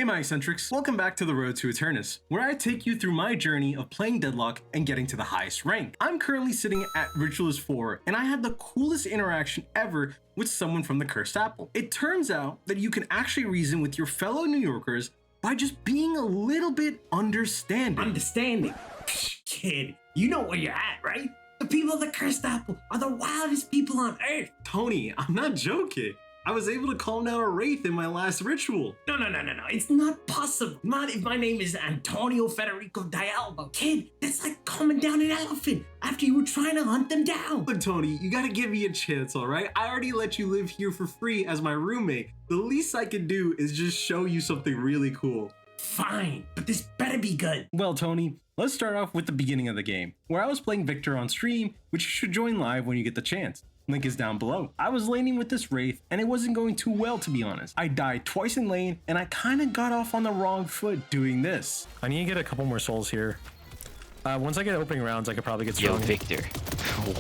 Hey my eccentrics, welcome back to the road to Eternus, where I take you through my journey of playing Deadlock and getting to the highest rank. I'm currently sitting at Ritualist 4, and I had the coolest interaction ever with someone from the Cursed Apple. It turns out that you can actually reason with your fellow New Yorkers by just being a little bit understanding. Understanding? Kid, you know where you're at, right? The people of the Cursed Apple are the wildest people on Earth. Tony, I'm not joking. I was able to calm down a Wraith in my last ritual. No, it's not possible. Not if my name is Antonio Federico Dialbo. Kid, that's like calming down an elephant after you were trying to hunt them down. Look, Tony, you gotta give me a chance, alright? I already let you live here for free as my roommate. The least I can do is just show you something really cool. Fine, but this better be good. Well, Tony, let's start off with the beginning of the game, where I was playing Victor on stream, which you should join live when you get the chance. Link is down below. I was laning with this Wraith, and it wasn't going too well, to be honest. I died twice in lane, and I kinda got off on the wrong foot doing this. I need to get a couple more souls here. Once I get opening rounds, I could probably get strong. Yo, Victor,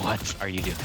what are you doing?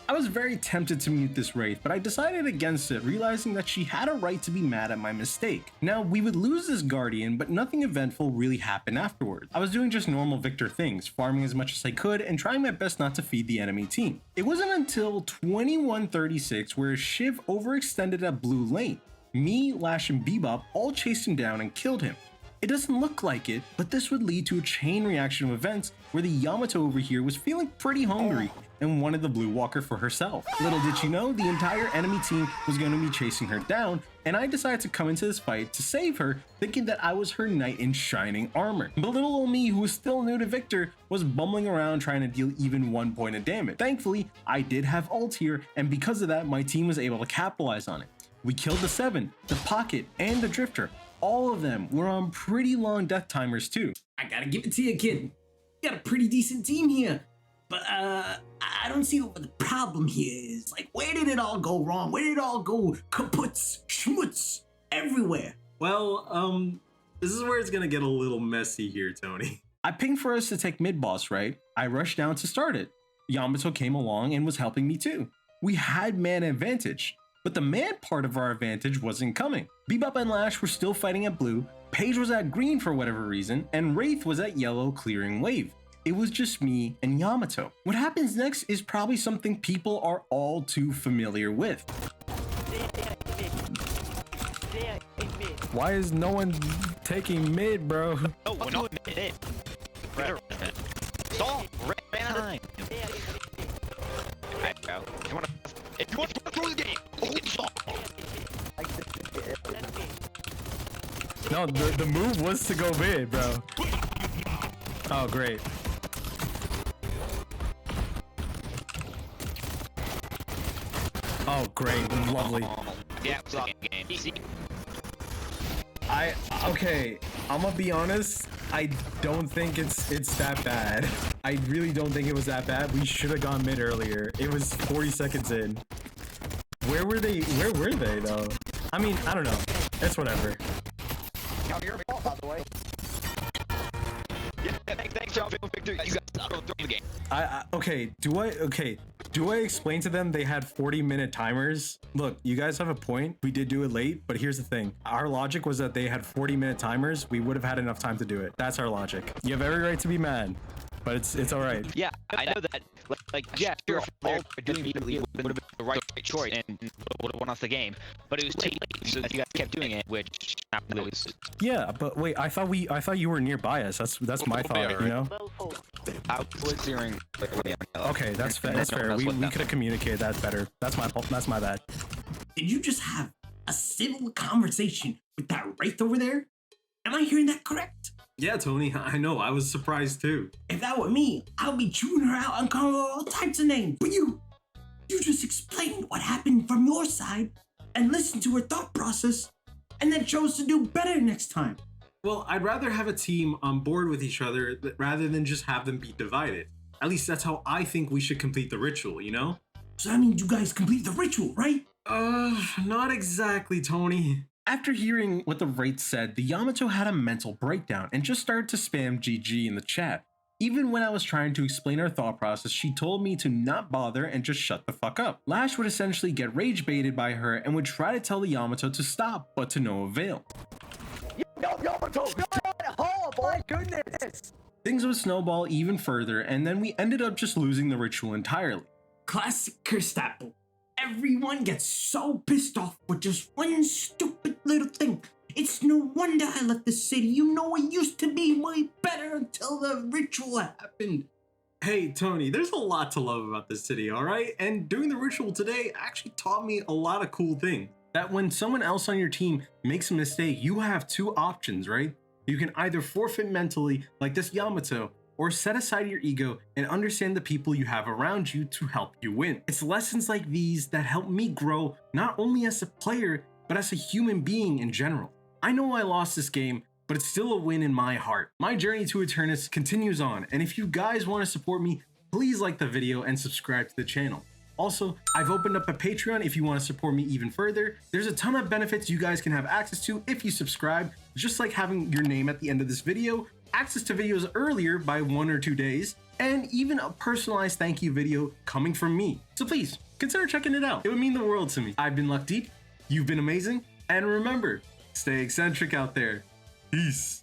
I was very tempted to mute this Wraith, but I decided against it, realizing that she had a right to be mad at my mistake. Now, we would lose this Guardian, but nothing eventful really happened afterwards. I was doing just normal Victor things, farming as much as I could, and trying my best not to feed the enemy team. It wasn't until 2136 where Shiv overextended at blue lane. Me, Lash, and Bebop all chased him down and killed him. It doesn't look like it, but this would lead to a chain reaction of events where the Yamato over here was feeling pretty hungry and wanted the Blue Walker for herself. Little did she know, the entire enemy team was going to be chasing her down, and I decided to come into this fight to save her, thinking that I was her knight in shining armor. But little old me, who was still new to Victor, was bumbling around trying to deal even 1 point of damage. Thankfully, I did have ult here, and because of that, my team was able to capitalize on it. We killed the 7, the Pocket, and the Drifter. All of them were on pretty long death timers too. I gotta give it to you, kid. You got a pretty decent team here. But I don't see what the problem here is. Like, where did it all go wrong? Where did it all go kaputs, schmutz, everywhere? Well, this is where it's gonna get a little messy here, Tony. I pinged for us to take mid boss, right? I rushed down to start it. Yamato came along and was helping me too. We had man advantage, but the man part of our advantage wasn't coming. Bebop and Lash were still fighting at blue, Paige was at green for whatever reason, and Wraith was at yellow clearing wave. It was just me and Yamato. What happens next is probably something people are all too familiar with. Why is no one taking mid, bro? Oh, we're not mid. Stop! Red behind. Alright, bro. If you want to go through the game, stop. No, the move was to go mid, bro. Oh, great. Oh, great. Lovely. Yeah, it's a game. Easy. Okay, I'm gonna be honest. I don't think it's that bad. I really don't think it was that bad. We should have gone mid earlier. It was 40 seconds in. Where were they though? I mean, I don't know. It's whatever. Your fault, by the way. Yeah, thanks, John. Victor, you guys go through the game. Okay, do I explain to them they had 40-minute timers? Look, you guys have a point. We did do it late, but here's the thing. Our logic was that they had 40-minute timers. We would have had enough time to do it. That's our logic. You have every right to be mad, but it's all right. Yeah, I know that. Like, yeah, sure, all doing immediately would have been the right choice and would have won us the game. But it was too late, so you guys kept doing it, which was. Yeah, but wait, I thought you were nearby us. That's my thought, you know. I was hearing. Okay, that's fair. That's fair. We could have communicated that better. That's my fault. That's my bad. Did you just have a civil conversation with that Wraith over there? Am I hearing that correct? Yeah, Tony, I know. I was surprised too. If that were me, I would be chewing her out and calling her all types of names. But you just explained what happened from your side and listened to her thought process and then chose to do better next time. Well, I'd rather have a team on board with each other rather than just have them be divided. At least that's how I think we should complete the ritual, you know? So that means you guys complete the ritual, right? Not exactly, Tony. After hearing what the Wraith said, the Yamato had a mental breakdown and just started to spam GG in the chat. Even when I was trying to explain her thought process, she told me to not bother and just shut the fuck up. Lash would essentially get rage baited by her and would try to tell the Yamato to stop, but to no avail. goodness! Things would snowball even further, and then we ended up just losing the ritual entirely. Classic cursed apple. Everyone gets so pissed off with just one stupid little thing. It's no wonder I left the city. You know, it used to be way better until the ritual happened. Hey, Tony, there's a lot to love about this city, alright? And doing the ritual today actually taught me a lot of cool things. That when someone else on your team makes a mistake, you have two options, right? You can either forfeit mentally, like this Yamato, or set aside your ego and understand the people you have around you to help you win. It's lessons like these that help me grow not only as a player, but as a human being in general. I know I lost this game, but it's still a win in my heart. My journey to Eternus continues on, and if you guys want to support me, please like the video and subscribe to the channel. Also, I've opened up a Patreon if you want to support me even further. There's a ton of benefits you guys can have access to if you subscribe, just like having your name at the end of this video, access to videos earlier by 1 or 2 days, and even a personalized thank you video coming from me. So please, consider checking it out. It would mean the world to me. I've been Luckdeep, you've been amazing, and remember, stay eccentric out there. Peace.